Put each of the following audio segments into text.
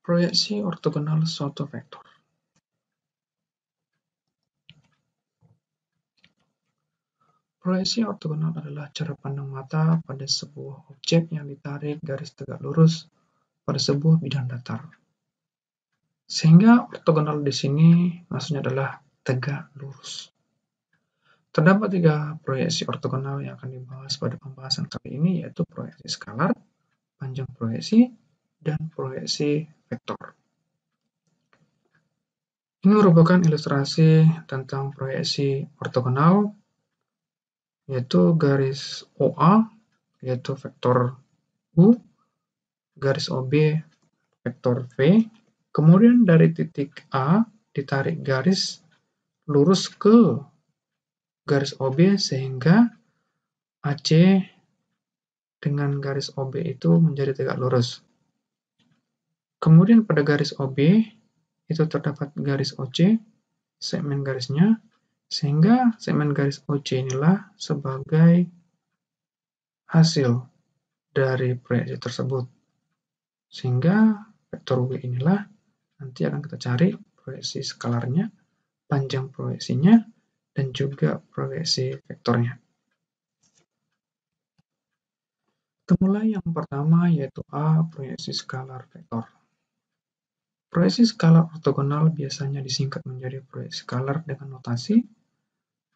Proyeksi ortogonal suatu vektor. Proyeksi ortogonal adalah cara pandang mata pada sebuah objek yang ditarik garis tegak lurus pada sebuah bidang datar. Sehingga ortogonal di sini maksudnya adalah tegak lurus. Terdapat 3 proyeksi ortogonal yang akan dibahas pada pembahasan kali ini, yaitu proyeksi skalar, panjang proyeksi, dan proyeksi vektor. Ini merupakan ilustrasi tentang proyeksi ortogonal, yaitu garis OA, yaitu vektor U, garis OB, vektor V, kemudian dari titik A ditarik garis lurus ke garis OB sehingga AC dengan garis OB itu menjadi tegak lurus. Kemudian pada garis OB itu terdapat garis OC, segmen garisnya, sehingga segmen garis OC inilah sebagai hasil dari proyeksi tersebut. Sehingga vektor W inilah nanti akan kita cari proyeksi skalarnya, panjang proyeksinya, dan juga proyeksi vektornya. Kita mulai yang pertama, yaitu A, proyeksi skalar vektor. Proyeksi skalar ortogonal biasanya disingkat menjadi proyeksi skalar dengan notasi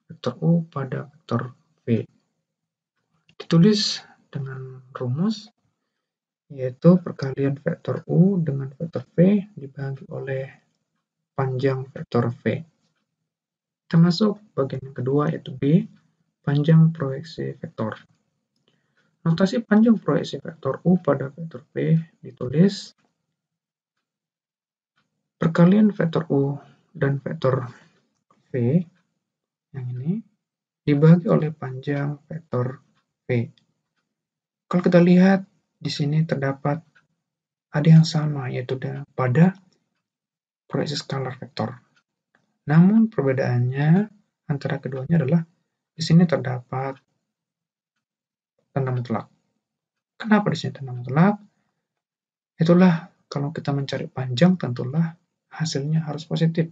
vektor U pada vektor V. Ditulis dengan rumus, yaitu perkalian vektor U dengan vektor V dibagi oleh panjang vektor V. Kita masuk bagian yang kedua, yaitu B, panjang proyeksi vektor. Notasi panjang proyeksi vektor U pada vektor V ditulis perkalian vektor U dan vektor V yang ini dibagi oleh panjang vektor V. Kalau kita lihat di sini terdapat ada yang sama, yaitu pada proyeksi skalar vektor. Namun perbedaannya antara keduanya adalah di sini terdapat tanda mutlak. Kenapa di sini tanda mutlak? Itulah kalau kita mencari panjang tentulah hasilnya harus positif.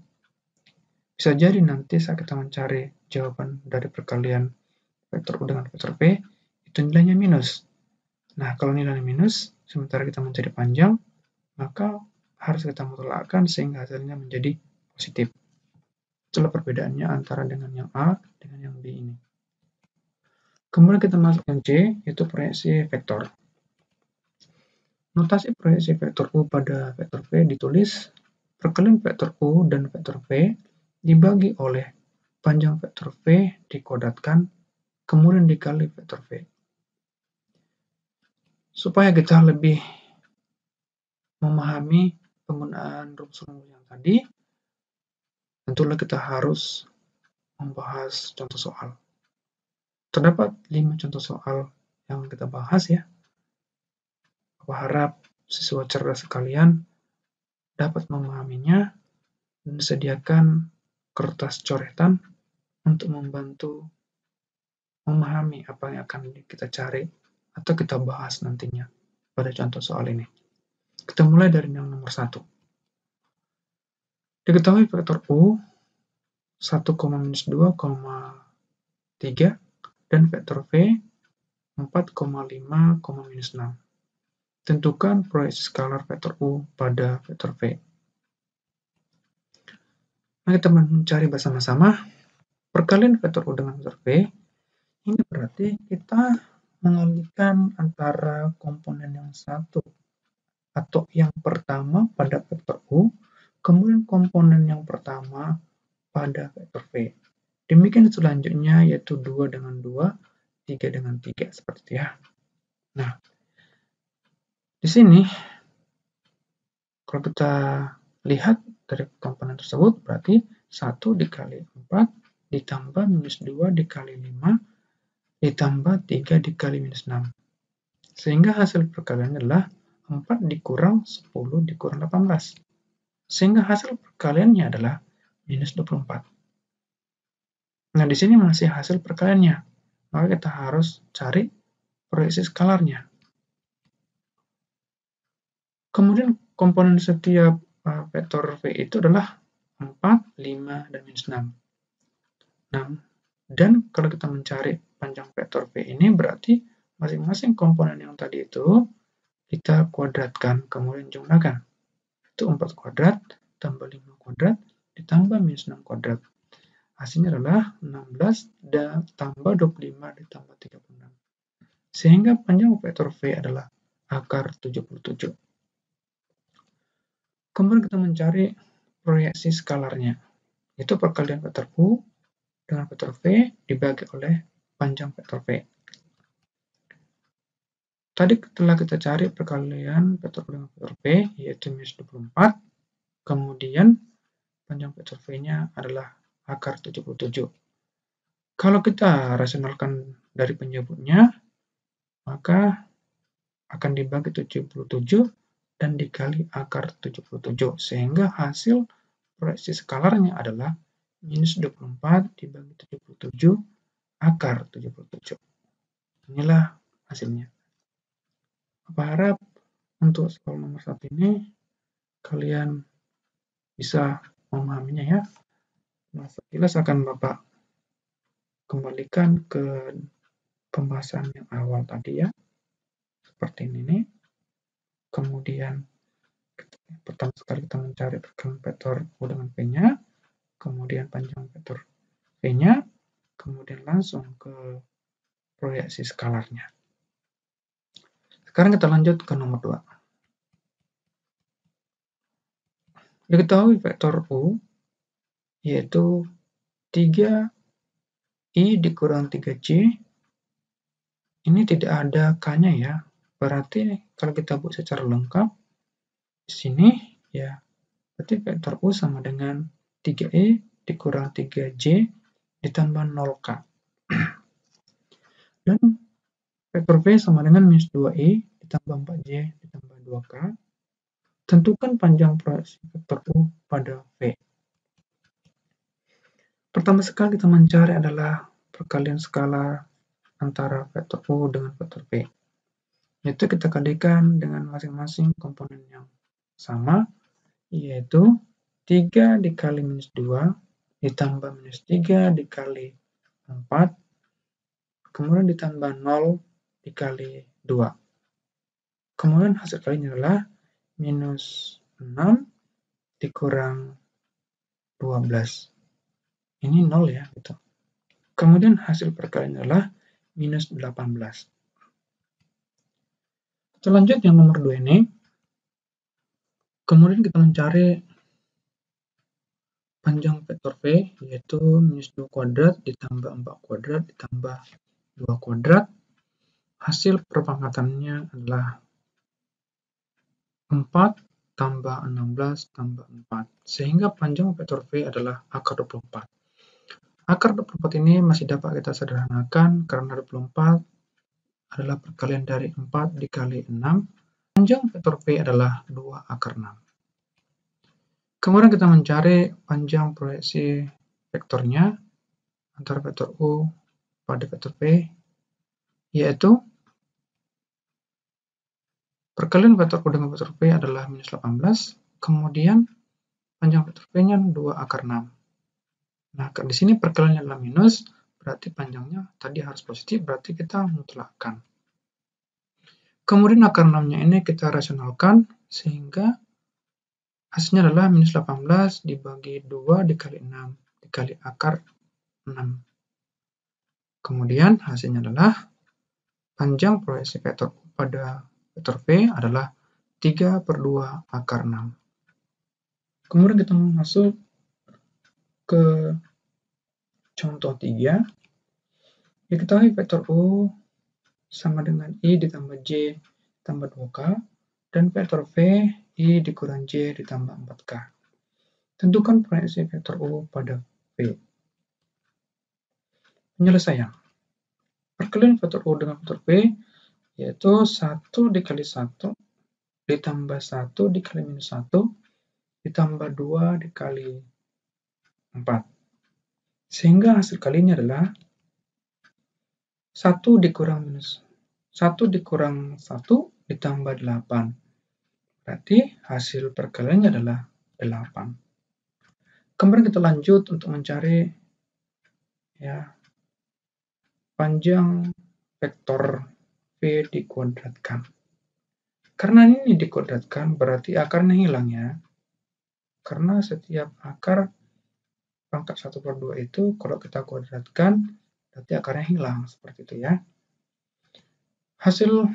Bisa jadi nanti saat kita mencari jawaban dari perkalian vektor U dengan vektor V, itu nilainya minus. Nah, kalau nilainya minus, sementara kita mencari panjang, maka harus kita mutlakkan sehingga hasilnya menjadi positif. Itulah perbedaannya antara dengan yang A dengan yang B ini. Kemudian kita masuk yang C, yaitu proyeksi vektor. Notasi proyeksi vektor U pada vektor V ditulis perkalian vektor U dan vektor V dibagi oleh panjang vektor V dikodatkan, kemudian dikali vektor V. Supaya kita lebih memahami penggunaan rumus-rumus yang tadi, tentulah kita harus membahas contoh soal. Terdapat 5 contoh soal yang kita bahas ya. Aku harap siswa cerdas sekalian dapat memahaminya dan disediakan kertas coretan untuk membantu memahami apa yang akan kita cari atau kita bahas nantinya pada contoh soal ini. Kita mulai dari yang nomor 1. Diketahui vektor U 1,-2,3 dan vektor V 4,5,-6. Tentukan proyeksi skalar vektor U pada vektor V. Mari kita mencari bersama-sama perkalian vektor U dengan vektor V. Ini berarti kita mengalihkan antara komponen yang satu atau yang pertama pada vektor U, kemudian komponen yang pertama pada vektor V. Demikian selanjutnya, yaitu 2 dengan 2, 3 dengan 3, seperti itu ya. Nah, di sini kalau kita lihat dari komponen tersebut, berarti 1 dikali 4 ditambah minus 2 dikali 5 ditambah 3 dikali minus 6. Sehingga hasil perkaliannya adalah 4 dikurang 10 dikurang 18. Sehingga hasil perkaliannya adalah minus 24. Nah, di sini masih hasil perkaliannya. Maka kita harus cari proyeksi skalarnya. Kemudian komponen setiap vektor V itu adalah 4, 5, dan minus 6. Dan kalau kita mencari panjang vektor V ini berarti masing-masing komponen yang tadi itu kita kuadratkan, kemudian jumlahkan. Itu 4 kuadrat tambah 5 kuadrat ditambah minus 6 kuadrat. Hasilnya adalah 16 tambah 25 ditambah 36. Sehingga panjang vektor V adalah akar 77. Kemudian kita mencari proyeksi skalarnya. Itu perkalian vektor U dengan vektor V dibagi oleh panjang vektor V. Tadi telah kita cari perkalian vektor U dengan vektor V, yaitu minus 24. Kemudian panjang vektor V-nya adalah akar 77. Kalau kita rasionalkan dari penyebutnya, maka akan dibagi 77 dan dikali akar 77, sehingga hasil proyeksi skalarnya adalah minus 24 dibagi 77 akar 77. Inilah hasilnya. Apa harap untuk soal nomor 1 ini kalian bisa memahaminya ya. Nah, sekilas akan Bapak kembalikan ke pembahasan yang awal tadi ya. Seperti ini. Kemudian pertama sekali kita mencari perkalian vektor U dengan V-nya, kemudian panjang vektor V-nya, kemudian langsung ke proyeksi skalarnya. Sekarang kita lanjut ke nomor 2. Diketahui vektor U yaitu 3I dikurang 3J. Ini tidak ada K-nya ya. Berarti kalau kita buat secara lengkap di sini ya, berarti vektor U sama dengan 3I dikurang 3J ditambah 0K. Dan vektor V sama dengan minus 2I ditambah 4J ditambah 2K. Tentukan panjang proyeksi vektor U pada V. Pertama sekali kita mencari adalah perkalian skalar antara vektor U dengan vektor V. Yaitu kita kalikan dengan masing-masing komponen yang sama, yaitu 3 dikali minus 2 ditambah minus 3 dikali 4, kemudian ditambah 0 dikali 2. Kemudian hasil kalinya adalah minus 6 dikurang 12. Ini 0 ya, gitu. Kemudian hasil perkaliannya adalah minus 18. Kita lanjut yang nomor 2 ini. Kemudian kita mencari panjang vektor V, yaitu minus 2 kuadrat ditambah 4 kuadrat ditambah 2 kuadrat. Hasil perpangkatannya adalah 4 tambah 16 tambah 4. Sehingga panjang vektor V adalah akar 24. Akar 24 ini masih dapat kita sederhanakan karena 24 adalah perkalian dari 4 dikali 6. Panjang vektor V adalah 2 akar 6. Kemudian kita mencari panjang proyeksi vektornya antara vektor U pada vektor V, yaitu perkalian vektor U dengan vektor V adalah minus 18, kemudian panjang vektor V-nya 2 akar 6. Nah, di sini perkaliannya adalah minus, berarti panjangnya tadi harus positif, berarti kita mutlakkan. Kemudian akar 6-nya ini kita rasionalkan, sehingga hasilnya adalah minus 18 dibagi 2 dikali 6 dikali akar 6. Kemudian hasilnya adalah panjang proyeksi vektor U pada vektor V adalah 3/2 akar 6. Kemudian kita masuk ke contoh 3. Diketahui vektor U sama dengan I ditambah J ditambah 2K, dan vektor V I dikurang J ditambah 4K. Tentukan proyeksi vektor U pada V. Penyelesaian. Perkalian vektor U dengan vektor V yaitu 1 dikali 1 ditambah 1 dikali minus 1 ditambah 2 dikali 4. Sehingga hasil kalinya adalah 1 dikurang 1 ditambah 8. Berarti hasil perkaliannya adalah 8. Kemudian kita lanjut untuk mencari ya panjang vektor V dikuadratkan. Karena ini dikuadratkan berarti akarnya hilang ya. Karena setiap akar pangkat 1/2 itu kalau kita kuadratkan berarti akarnya hilang, seperti itu ya. Hasil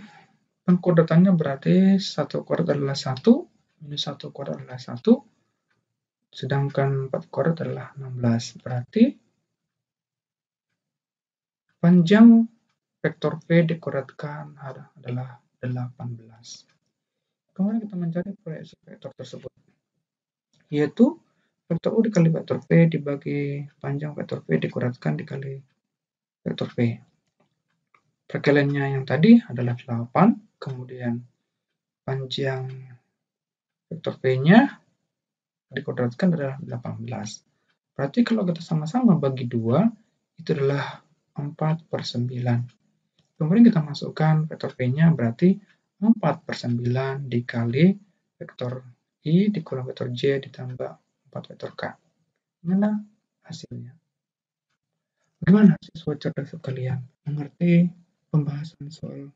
pengkuadratannya berarti 1 kuadrat adalah 1, minus 1 kuadrat adalah 1, sedangkan 4 kuadrat adalah 16. Berarti panjang vektor V dikuadratkan adalah 18. Kemudian kita mencari proyeksi vektor tersebut, yaitu vektor U dikali vektor V dibagi panjang vektor V dikuadratkan dikali vektor V. Perkaliannya yang tadi adalah 8, kemudian panjang vektor V-nya dikuadratkan adalah 18. Berarti kalau kita sama-sama bagi 2, itu adalah 4/9. Kemudian kita masukkan vektor V-nya berarti 4/9 dikali vektor I dikurang vektor J ditambah 4 vektor K. Inilah hasilnya. Bagaimana siswa cerdas sekalian mengerti pembahasan soal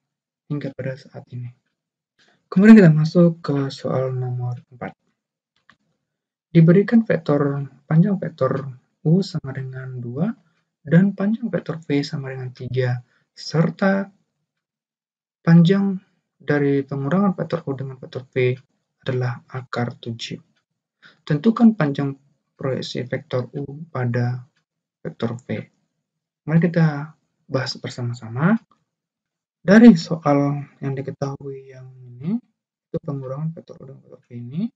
hingga pada saat ini? Kemudian kita masuk ke soal nomor 4. Diberikan vektor panjang vektor U sama dengan 2 dan panjang vektor V sama dengan 3 serta panjang dari pengurangan vektor U dengan vektor V adalah akar 7. Tentukan panjang proyeksi vektor U pada vektor V. Mari kita bahas bersama-sama. Dari soal yang diketahui yang ini, itu pengurangan vektor U dan vektor V ini,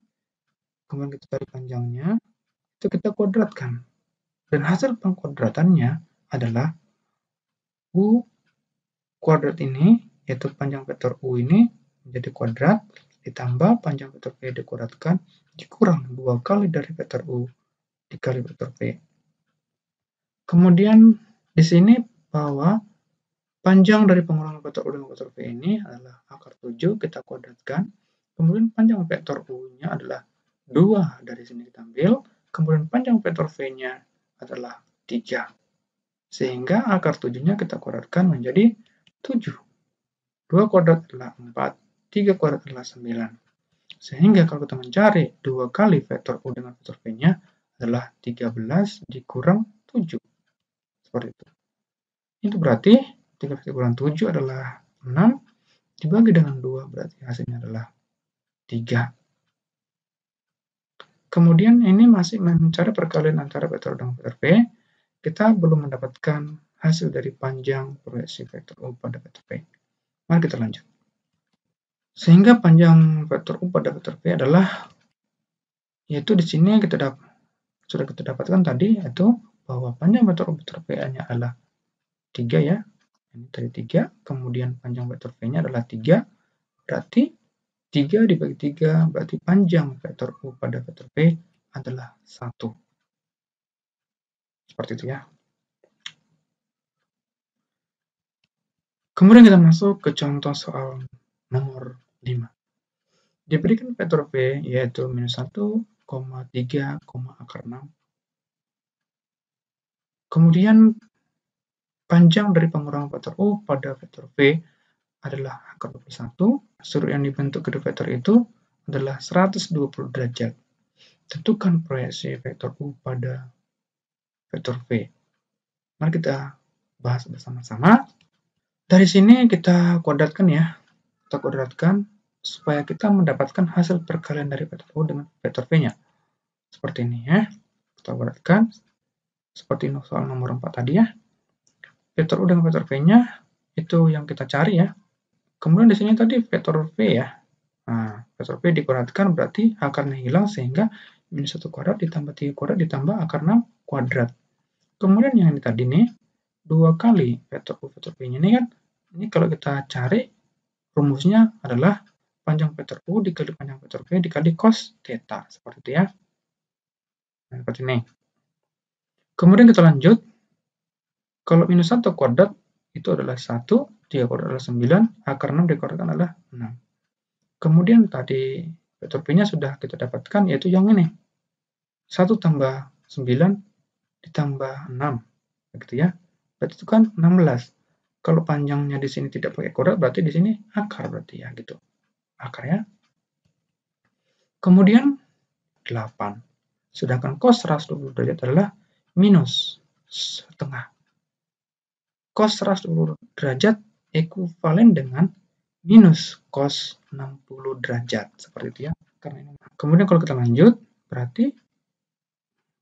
kemudian kita cari panjangnya, itu kita kuadratkan. Dan hasil pengkuadratannya adalah U kuadrat ini, yaitu panjang vektor U ini menjadi kuadrat, ditambah panjang vektor V dikuadratkan, dikurang 2 kali dari vektor U dikali vektor V. Kemudian di sini bahwa panjang dari pengurangan vektor U dengan vektor V ini adalah akar 7, kita kuadratkan. Kemudian panjang vektor U-nya adalah 2, dari sini kita ambil. Kemudian panjang vektor V-nya adalah 3. Sehingga akar 7-nya kita kuadratkan menjadi 7. 2 kuadrat adalah 4, 3 kuadrat adalah 9. Sehingga kalau kita mencari 2 kali vektor U dengan vektor V-nya adalah 13 dikurang 7. Seperti itu. Itu berarti 13 dikurang 7 adalah 6, dibagi dengan 2 berarti hasilnya adalah 3. Kemudian ini masih mencari perkalian antara vektor U dengan vektor V, kita belum mendapatkan hasil dari panjang proyeksi vektor U pada vektor V. Mari kita lanjut. Sehingga panjang vektor U pada vektor V adalah, yaitu di sini sudah kita dapatkan tadi, yaitu bahwa panjang vektor U vektor V-nya adalah 3 ya. Ini tadi 3, kemudian panjang vektor V-nya adalah 3, berarti 3 dibagi 3, berarti panjang vektor U pada vektor V adalah 1. Seperti itu ya. Kemudian kita masuk ke contoh soal nomor 5. Diberikan vektor V yaitu minus 1, 3, akar 6. Kemudian panjang dari pengurangan vektor U pada vektor V adalah akar 21. Sudut yang dibentuk kedua vektor itu adalah 120 derajat. Tentukan proyeksi vektor U pada vektor V. Mari kita bahas bersama-sama. Dari sini kita kuadratkan ya. Kita kuadratkan supaya kita mendapatkan hasil perkalian dari vektor U dengan vektor V-nya. Seperti ini ya. Kita kuadratkan seperti soal nomor 4 tadi ya. Vektor U dengan vektor V-nya itu yang kita cari ya. Kemudian di sini tadi vektor V ya. Nah, vektor V dikuadratkan berarti akarnya hilang sehingga minus 1 kuadrat ditambah 3 kuadrat ditambah akar 6 kuadrat. Kemudian yang ini tadi nih, 2 kali vektor U vektor V-nya ini kan, ini kalau kita cari rumusnya adalah panjang vektor U dikali panjang vektor V dikali cos theta. Seperti itu ya. Nah, seperti ini. Kemudian kita lanjut. Kalau minus 1 kuadrat itu adalah 1, 3 kuadrat adalah 9, akar 6 dikuadratkan adalah 6. Kemudian tadi vektor P-nya sudah kita dapatkan, yaitu yang ini. 1 tambah 9 ditambah 6. Begitu ya. Berarti itu kan 16. Kalau panjangnya di sini tidak pakai kuadrat, berarti di sini akar berarti ya, gitu. Akar ya. Kemudian 8. Sedangkan cos 120 derajat adalah minus setengah. Cos 120 derajat ekuivalen dengan minus cos 60 derajat. Seperti itu ya. Kemudian kalau kita lanjut, berarti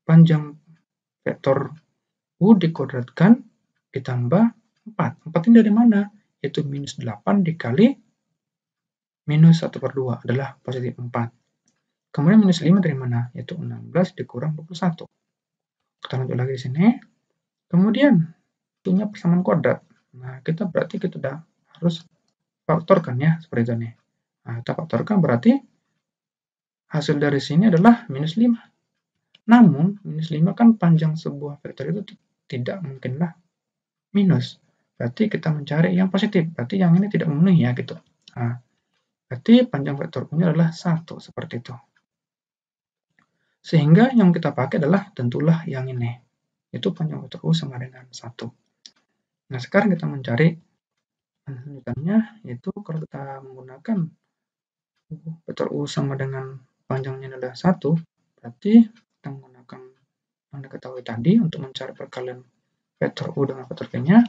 panjang vektor U dikuadratkan ditambah 4. 4 ini dari mana? Yaitu minus 8 dikali minus 1/2 adalah positif 4. Kemudian minus 5 dari mana? Yaitu 16 dikurang 21. Kita lanjut lagi di sini. Kemudian, punya persamaan kuadrat. Nah, berarti kita sudah harus faktorkan ya, seperti itu nih. Nah, kita faktorkan berarti hasil dari sini adalah minus 5. Namun, minus 5 kan panjang sebuah vektor itu tidak mungkinlah minus. Berarti kita mencari yang positif. Berarti yang ini tidak memenuhi ya, gitu. Nah, berarti panjang vektor U-nya adalah 1, seperti itu. Sehingga yang kita pakai adalah tentulah yang ini. Itu panjang vektor U sama dengan 1. Nah, sekarang kita mencari lanjutannya, yaitu kalau kita menggunakan vektor U sama dengan panjangnya adalah 1, berarti kita menggunakan yang diketahui tadi untuk mencari perkalian vektor U dengan vektor V-nya.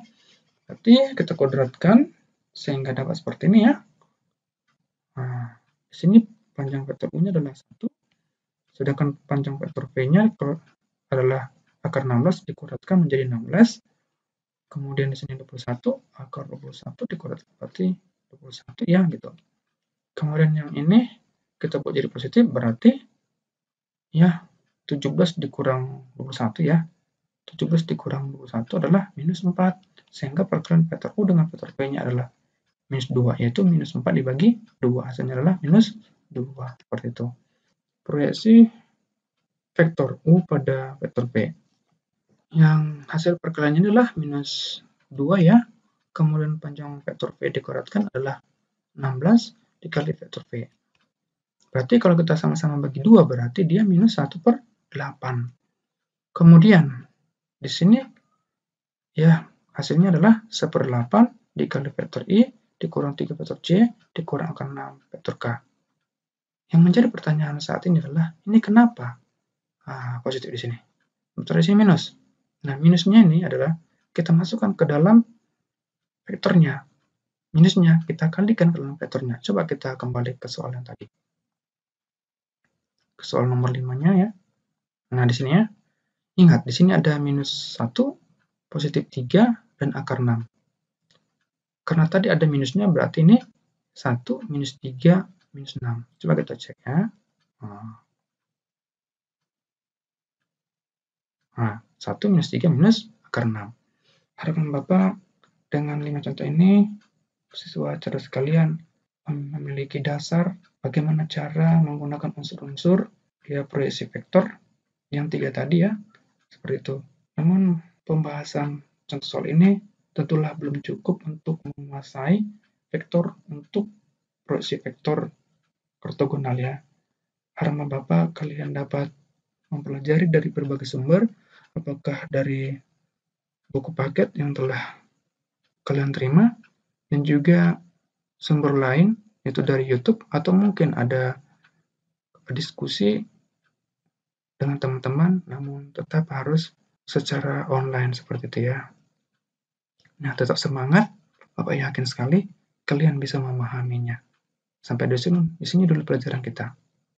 Berarti kita kuadratkan sehingga dapat seperti ini ya. Nah, di sini panjang vektor U-nya adalah 1, sedangkan panjang vektor V-nya adalah akar 16 dikuadratkan menjadi 16. Kemudian di sini 21, akar 21 dikuadratkan berarti 21 ya, gitu. Kemudian yang ini kita buat jadi positif, berarti ya 17 dikurang 21 ya. 17 dikurang 21 adalah minus 4. Sehingga perkalian vektor U dengan vektor V-nya adalah minus 2, yaitu minus 4 dibagi 2. Hasilnya adalah minus 2. Seperti itu. Proyeksi vektor U pada vektor V. Yang hasil perkaliannya adalah minus 2 ya. Kemudian panjang vektor V dikuadratkan adalah 16 dikali vektor V. Berarti kalau kita sama-sama bagi 2, berarti dia minus 1/8. Kemudian, di sini ya hasilnya adalah 1/8 dikali vektor I dikurang 3 vektor C dikurang akar 6 vektor K. Yang menjadi pertanyaan saat ini adalah, ini kenapa positif di sini? Sementara di sini minus. Nah, minusnya ini adalah kita masukkan ke dalam vektornya. Minusnya kita kalikan ke dalam vektornya. Coba kita kembali ke soal yang tadi. Ke soal nomor 5-nya ya. Nah, di sini ya. Ingat, di sini ada minus 1, positif 3, dan akar 6. Karena tadi ada minusnya, berarti ini 1, minus 3, minus 6. Coba kita cek ya. Nah, 1 minus 3 minus akar 6. Harapan Bapak dengan 5 contoh ini, siswa cerdas sekalian memiliki dasar bagaimana cara menggunakan unsur-unsur proyeksi vektor yang 3 tadi ya, seperti itu. Namun pembahasan contoh soal ini tentulah belum cukup untuk menguasai vektor untuk proyeksi vektor ortogonal ya. Harapan Bapak kalian dapat mempelajari dari berbagai sumber, apakah dari buku paket yang telah kalian terima, dan juga sumber lain, yaitu dari YouTube, atau mungkin ada diskusi dengan teman-teman, namun tetap harus secara online seperti itu ya. Nah, tetap semangat, Bapak yakin sekali kalian bisa memahaminya. Sampai di sini dulu pelajaran kita.